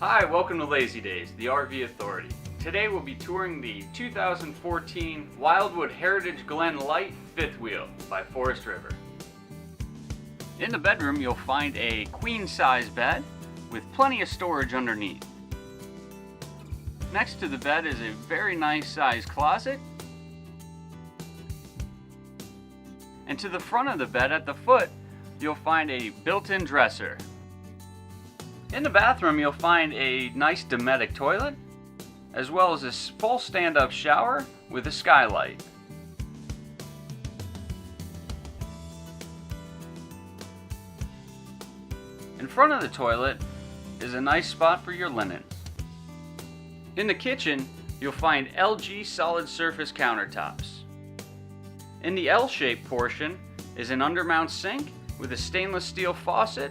Hi, welcome to Lazydays, the RV Authority. Today we'll be touring the 2014 Wildwood Heritage Glen Light fifth wheel by Forest River. In the bedroom you'll find a queen-size bed with plenty of storage underneath. Next to the bed is a very nice sized closet. And to the front of the bed at the foot, you'll find a built-in dresser. In the bathroom, you'll find a nice Dometic toilet, as well as a full stand-up shower with a skylight. In front of the toilet is a nice spot for your linens. In the kitchen, you'll find LG solid surface countertops. In the L-shaped portion is an undermount sink with a stainless steel faucet,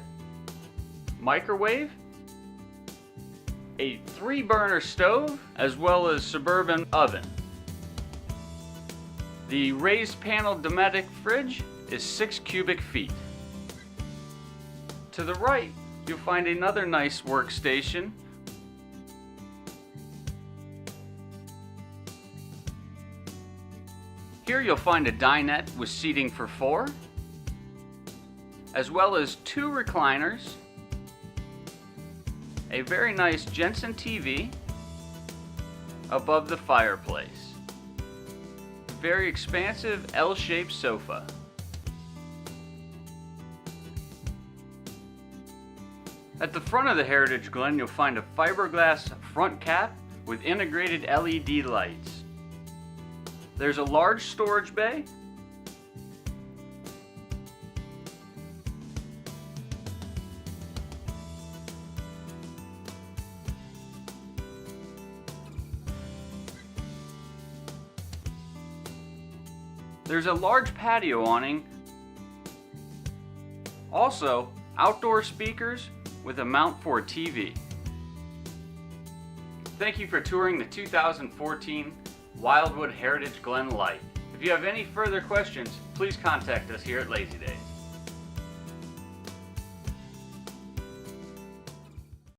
microwave, a 3-burner stove, as well as suburban oven. The raised panel Dometic fridge is 6 cubic feet. To the right, you'll find another nice workstation. Here you'll find a dinette with seating for 4, as well as 2 recliners, a very nice Jensen TV above the fireplace, very expansive L-shaped sofa. At the front of the Heritage Glen, you'll find a fiberglass front cap with integrated LED lights. There's a large storage bay, there's a large patio awning, also outdoor speakers with a mount for a TV. Thank you for touring the 2014 Wildwood Heritage Glen Light. If you have any further questions, please contact us here at Lazydays.